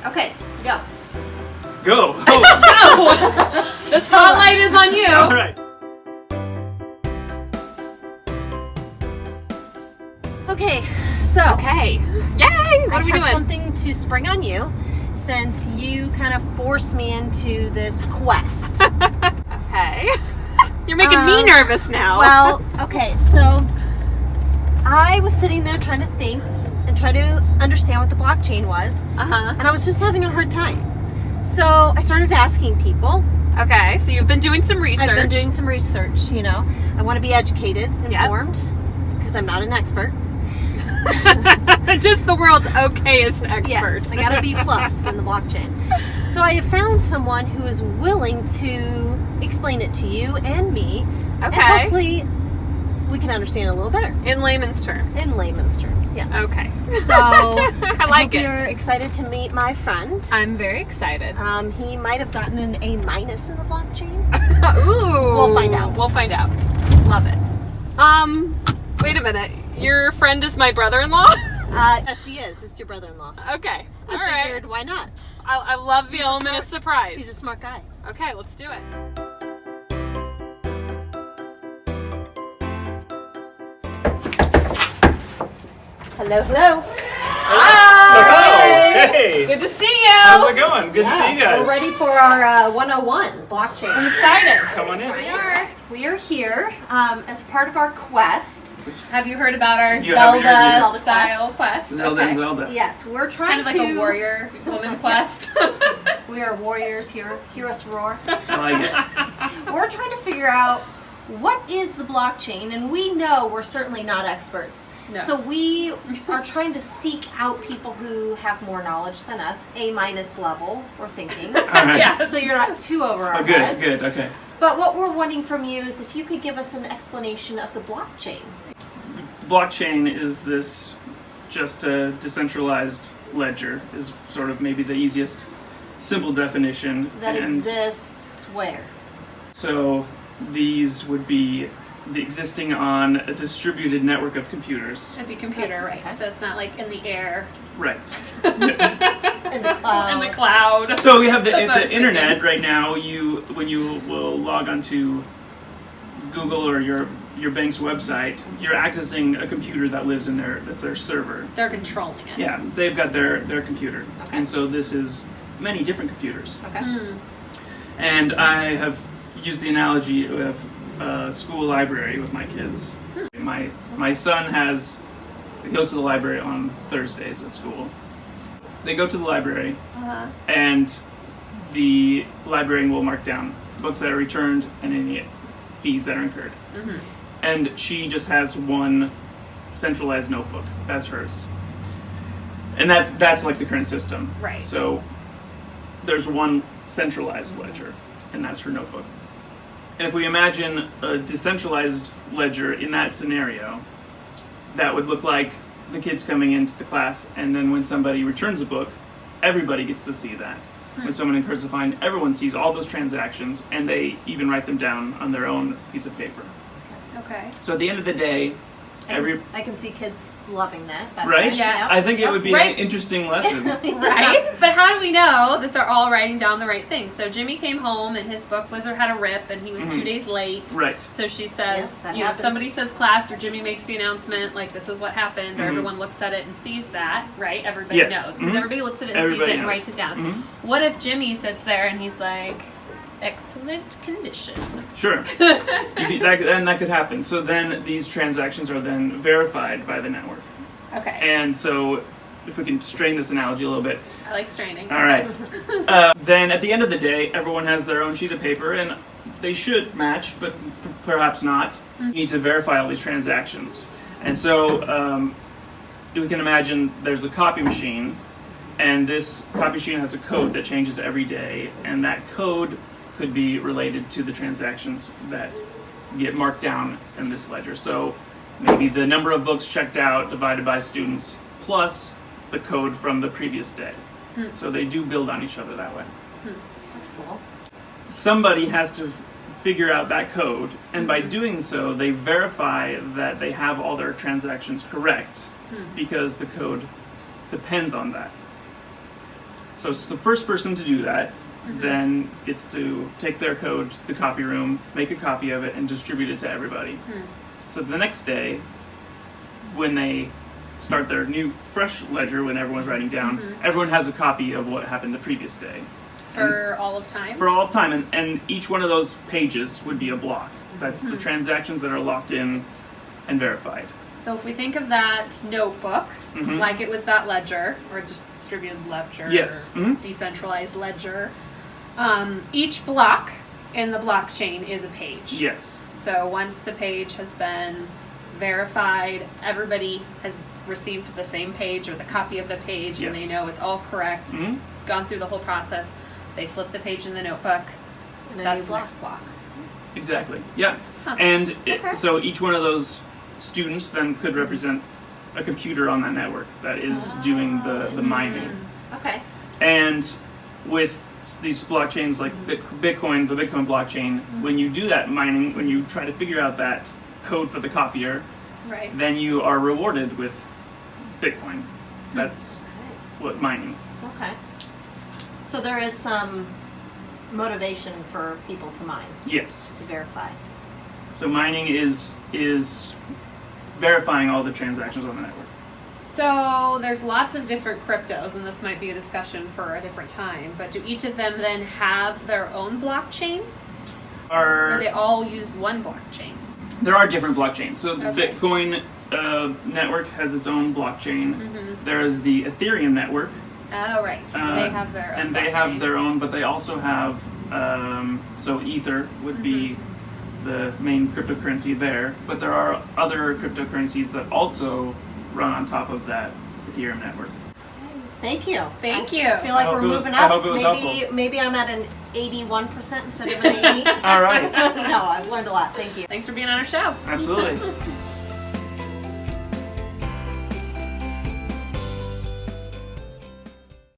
Okay, go. Go! Go! The spotlight is on you. All right. Okay, so. Okay. Yay! What are we I have doing? something to spring on you since you kind of forced me into this quest. Okay. You're making me nervous now. Well, okay, so I was sitting there trying to think and try to understand what the blockchain was, and I was just having a hard time. So I started asking people. Okay, so you've been doing some research. I've been doing some research, you know. I want to be educated, informed, because I'm not an expert. Just the world's okayest expert. Yes, I got a B+ in the blockchain. So I have found someone who is willing to explain it to you and me. Okay. And hopefully we can understand it a little better. In layman's terms. In layman's terms, yes. Okay. So I like it. You're excited to meet my friend. I'm very excited. He might have gotten an A- in the blockchain. Ooh. We'll find out. We'll find out. Love it. Wait a minute. Your friend is my brother-in-law? Yes, he is. It's your brother-in-law. Okay. I All right. figured, why not? I love the element of surprise. He's a smart guy. Okay, let's do it. Hello, hello. Hi! Hey! Good to see How's you. it going? Good to see you guys. We're ready for our 101 blockchain. I'm excited. Come on in. We are here as part of our quest. Have you heard about our You haven't heard Zelda of style quest? Zelda and Zelda. Yes, we're trying Kind of to. like a warrior woman quest. We are warriors here. Hear us roar. I like it. We're trying to figure out what is the blockchain, and we know we're certainly not experts. No. So we are trying to seek out people who have more knowledge than us, A- level, we're thinking. All right. Yes. So you're not too over our Oh, good, heads. good, okay. But what we're wanting from you is if you could give us an explanation of the blockchain. Blockchain is this just a decentralized ledger, is sort of maybe the easiest simple definition. That And exists where? so these would be existing on a distributed network of computers. It'd be computer, right? Okay. So it's not like in the air. Right. In the cloud. In the cloud. So we have the That's what I was internet thinking. right now. When you will log onto Google or your bank's website, you're accessing a computer that lives in that's their server. They're controlling it. Yeah, they've got their computer, Okay. and so this is many different computers. Okay. And I have used the analogy of a school library with my kids. My son he goes to the library on Thursdays at school. They go to the library, and the librarian will mark down books that are returned and any fees that are incurred. And she just has one centralized notebook. That's hers. And that's like the current system. Right. So there's one centralized ledger, and that's her notebook. And if we imagine a decentralized ledger in that scenario, that would look like the kids coming into the class, and then when somebody returns a book, everybody gets to see that. When someone incurs a fine, everyone sees all those transactions, and they even write them down on their own piece of paper. Okay. So at the end of the day, I can see kids loving that. by the right? way. Yeah. I think it would be Right. an interesting lesson. Right? But how do we know that they're all writing down the right thing? So Jimmy came home and his book Wizard had a rip and he was 2 days late. Right. So she says, Yes, that you know, happens. somebody says class or Jimmy makes the announcement, like this is what happened, or everyone looks at it and sees that, right? Everybody Yes. knows. Because everybody looks at it and Everybody sees it and knows. writes it down. What if Jimmy sits there and he's like, excellent condition? Sure. That could happen. So then these transactions are then verified by the network. Okay. And so if we can strain this analogy a little bit. I like straining. All right. Then at the end of the day, everyone has their own sheet of paper, and they should match, but perhaps not. You need to verify all these transactions. And so we can imagine there's a copy machine, and this copy machine has a code that changes every day, and that code could be related to the transactions that get marked down in this ledger. So maybe the number of books checked out divided by students plus the code from the previous day. So they do build on each other that way. That's cool. Somebody has to figure out that code, and by doing so, they verify that they have all their transactions correct because the code depends on that. So the first person to do that then gets to take their code to the copy room, make a copy of it, and distribute it to everybody. So the next day, when they start their new fresh ledger, when everyone's writing down, everyone has a copy of what happened the previous day. For all of time? For all of time, and each one of those pages would be a block. That's the transactions that are locked in and verified. So if we think of that notebook, like it was that ledger, or just distributed ledger, yes, or decentralized ledger, each block in the blockchain is a page. Yes. So once the page has been verified, everybody has received the same page or the copy of the page, and they know it's all correct, it's gone through the whole process. They flip the page in the notebook. And That's the next block. Exactly. Yeah. And so each one of those students then could represent a computer on that network that is doing the mining. Okay. And with these blockchains like Bitcoin, the Bitcoin blockchain, when you do that mining, when you try to figure out that code for the copier, then you are rewarded with Bitcoin. That's what mining is. Okay. So there is some motivation for people to mine. Yes. To verify. So mining is verifying all the transactions on the network. So there's lots of different cryptos, and this might be a discussion for a different time, but do each of them then have their own blockchain? Or they all use one blockchain? There are different blockchains. So the Bitcoin network has its own blockchain. There is the Ethereum network. Oh, right. They have their own. And they have their own, but they also have, so Ether would be the main cryptocurrency there, but there are other cryptocurrencies that also run on top of that Ethereum network. Thank you. Thank you. I feel like we're moving up. I hope it was helpful. Maybe I'm at an 81% instead of an 80. All right. No, I've learned a lot. Thank you. Thanks for being on our show. Absolutely.